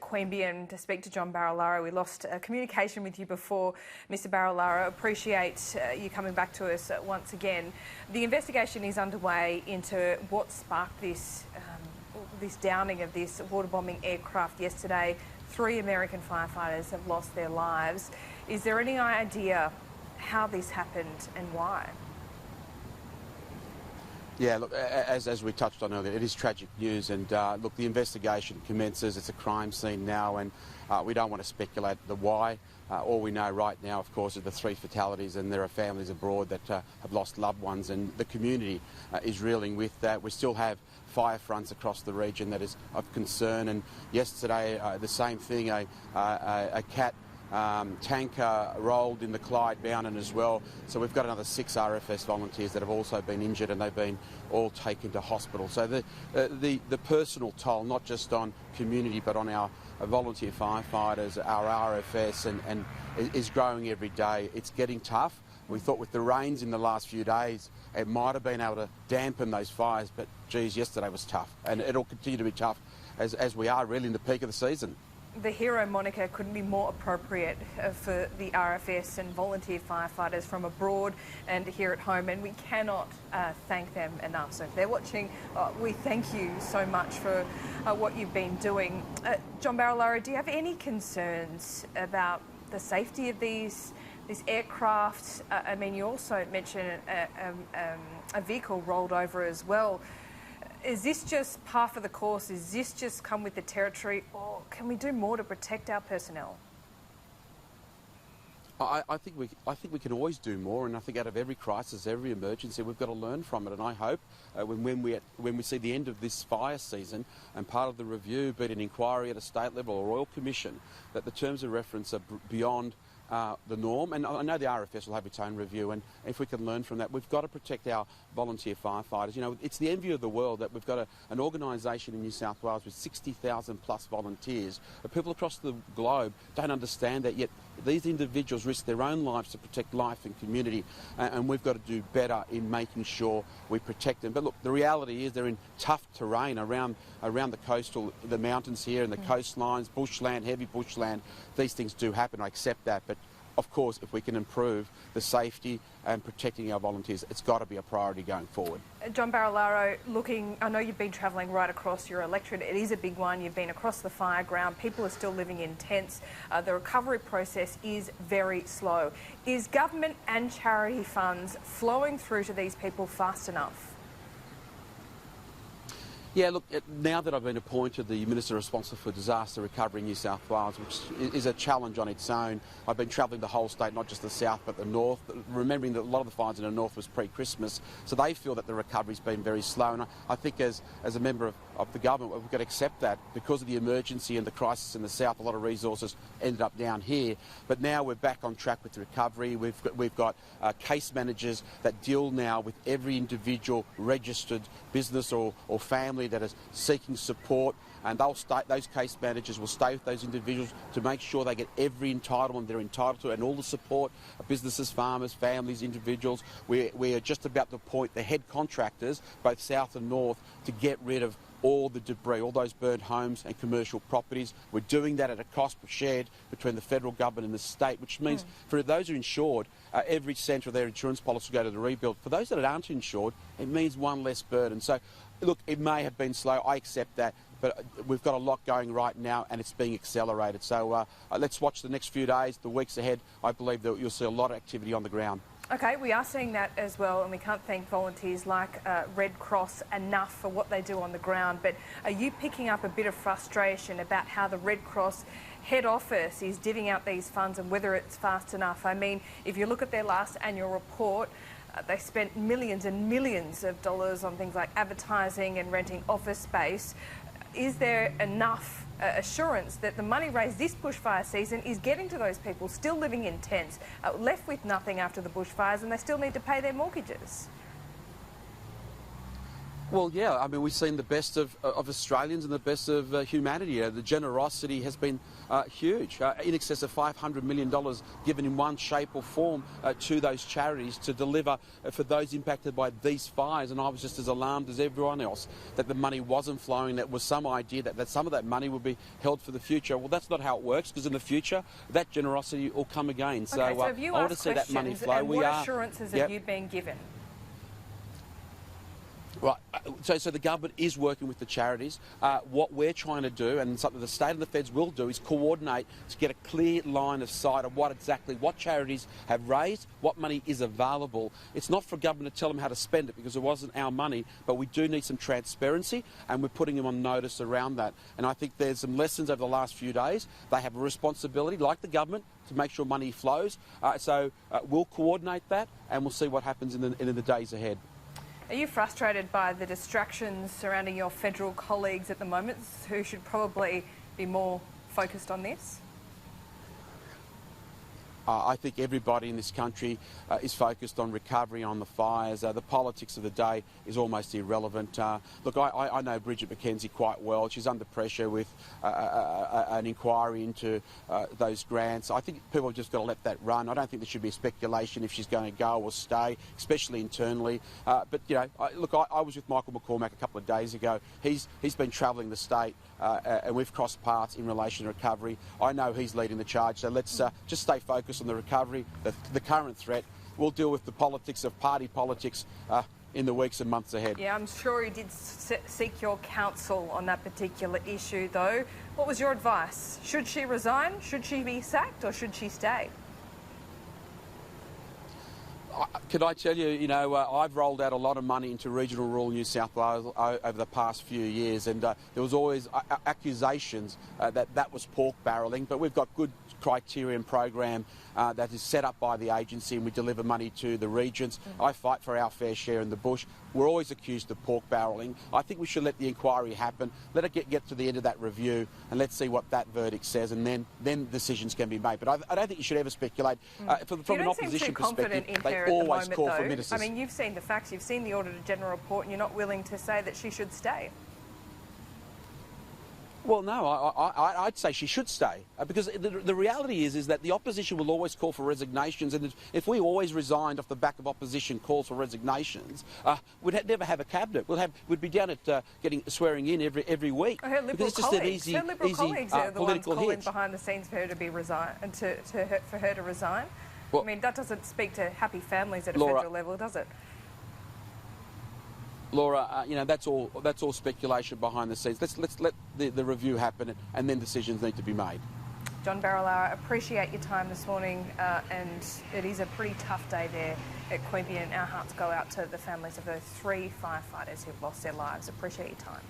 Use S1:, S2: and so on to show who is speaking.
S1: Queanbeyan to speak to John Barilaro. We lost communication with you before, Mr. Barilaro. Appreciate you coming back to us once again. The investigation is underway into what sparked this downing of this waterbombing aircraft yesterday. 3 American firefighters have lost their lives. Is there any idea how this happened and why?
S2: Yeah, look, as we touched on earlier, it is tragic news, and look, the investigation commences. It's a crime scene now, and we don't want to speculate the why. All we know right now, of course, is the 3 fatalities, and there are families abroad that have lost loved ones, and the community is reeling with that. We still have fire fronts across the region that is of concern, and yesterday the same thing, a cat tanker rolled in the Clyde Mountain as well. So we've got another 6 RFS volunteers that have also been injured, and they've been all taken to hospital. So the personal toll, not just on community but on our volunteer firefighters, our RFS, and is growing every day. It's getting tough. We thought with the rains in the last few days, it might have been able to dampen those fires, but geez, yesterday was tough, and it'll continue to be tough as we are really in the peak of the season.
S1: The hero moniker couldn't be more appropriate for the RFS and volunteer firefighters from abroad and here at home, and we cannot thank them enough. So if they're watching, we thank you so much for what you've been doing. John Barilaro, do you have any concerns about the safety of this aircraft? I mean, you also mentioned a vehicle rolled over as well. Is this just par for the course? Is this just come with the territory, or can we do more to protect our personnel?
S2: I think we can always do more, and I think out of every crisis, every emergency, we've got to learn from it. And I hope when we see the end of this fire season, and part of the review, be it an inquiry at a state level or Royal Commission, that the terms of reference are beyond the norm. And I know the RFS will have its own review, and if we can learn from that, we've got to protect our volunteer firefighters. You know, it's the envy of the world that we've got an organisation in New South Wales with 60,000 plus volunteers. But people across the globe don't understand that yet. These individuals risk their own lives to protect life and community, and we've got to do better in making sure we protect them. But look, the reality is they're in tough terrain around the mountains here and the coastlines, bushland, heavy bushland. These things do happen, I accept that, but of course, if we can improve the safety and protecting our volunteers, it's got to be a priority going forward.
S1: John Barilaro, I know you've been travelling right across your electorate. It is a big one. You've been across the fire ground. People are still living in tents. The recovery process is very slow. Is government and charity funds flowing through to these people fast enough?
S2: Yeah, look, now that I've been appointed the Minister responsible for disaster recovery in New South Wales, which is a challenge on its own, I've been travelling the whole state, not just the south but the north, remembering that a lot of the fires in the north was pre-Christmas, so they feel that the recovery's been very slow. And I think as a member of the government, we've got to accept that because of the emergency and the crisis in the south, a lot of resources ended up down here. But now we're back on track with the recovery. We've got case managers that deal now with every individual registered business or family that is seeking support, and those case managers will stay with those individuals to make sure they get every entitlement they're entitled to and all the support of businesses, farmers, families, individuals. We are just about to appoint the head contractors, both south and north, to get rid of all the debris, all those burnt homes and commercial properties. We're doing that at a cost shared between the federal government and the state, which means for those who are insured, every cent of their insurance policy will go to the rebuild. For those that aren't insured, it means one less burden. So, look, it may have been slow, I accept that, but we've got a lot going right now and it's being accelerated. So let's watch the next few days, the weeks ahead. I believe that you'll see a lot of activity on the ground.
S1: Okay, we are seeing that as well, and we can't thank volunteers like Red Cross enough for what they do on the ground. But are you picking up a bit of frustration about how the Red Cross head office is divvying out these funds and whether it's fast enough? I mean, if you look at their last annual report, they spent millions and millions of dollars on things like advertising and renting office space. Is there enough assurance that the money raised this bushfire season is getting to those people still living in tents, left with nothing after the bushfires, and they still need to pay their mortgages?
S2: Well, yeah, I mean, we've seen the best of Australians and the best of humanity. The generosity has been huge. In excess of $500 million given in one shape or form to those charities to deliver for those impacted by these fires. And I was just as alarmed as everyone else that the money wasn't flowing. That was some idea that some of that money would be held for the future. Well, that's not how it works, because in the future, that generosity will come again.
S1: So, have you
S2: I want to
S1: asked
S2: see that money flow.
S1: and what assurances have you been given?
S2: Right, so the government is working with the charities. What we're trying to do, and something the state and the feds will do, is coordinate to get a clear line of sight of what charities have raised, what money is available. It's not for government to tell them how to spend it, because it wasn't our money, but we do need some transparency, and we're putting them on notice around that. And I think there's some lessons over the last few days. They have a responsibility, like the government, to make sure money flows. So we'll coordinate that, and we'll see what happens in the days ahead.
S1: Are you frustrated by the distractions surrounding your federal colleagues at the moment, who should probably be more focused on this?
S2: I think everybody in this country is focused on recovery, on the fires. The politics of the day is almost irrelevant. Look, I know Bridget McKenzie quite well. She's under pressure with an inquiry into those grants. I think people have just got to let that run. I don't think there should be speculation if she's going to go or stay, especially internally. But, you know, I was with Michael McCormack a couple of days ago. He's been travelling the state and we've crossed paths in relation to recovery. I know he's leading the charge, so let's just stay focused on the recovery, the current threat. We'll deal with the politics of party politics in the weeks and months ahead.
S1: Yeah, I'm sure he did seek your counsel on that particular issue, though. What was your advice? Should she resign? Should she be sacked, or should she stay?
S2: Could I tell you, I've rolled out a lot of money into regional rural New South Wales over the past few years, and there was always accusations that was pork barrelling, but we've got good criteria and program that is set up by the agency, and we deliver money to the regions. I fight for our fair share in the bush. We're always accused of pork barrelling. I think we should let the inquiry happen, let it get to the end of that review, and let's see what that verdict says, and then decisions can be made. But I don't think you should ever speculate. From an opposition perspective, they always call for ministers.
S1: I mean, you've seen the facts, you've seen the Auditor General report, and you're not willing to say that she should stay.
S2: Well, no, I'd say she should stay, because the reality is that the opposition will always call for resignations, and if we always resigned off the back of opposition calls for resignations, we'd never have a cabinet. We'd be down at swearing in every week.
S1: Her Liberal colleagues are the ones calling behind the scenes for her to be for her to resign. Well, I mean, that doesn't speak to happy families at a federal level, does it?
S2: Laura, that's all speculation behind the scenes. Let's let the review happen, and then decisions need to be made.
S1: John Barilaro, appreciate your time this morning, and it is a pretty tough day there at Queanbeyan. Our hearts go out to the families of those 3 firefighters who've lost their lives. Appreciate your time.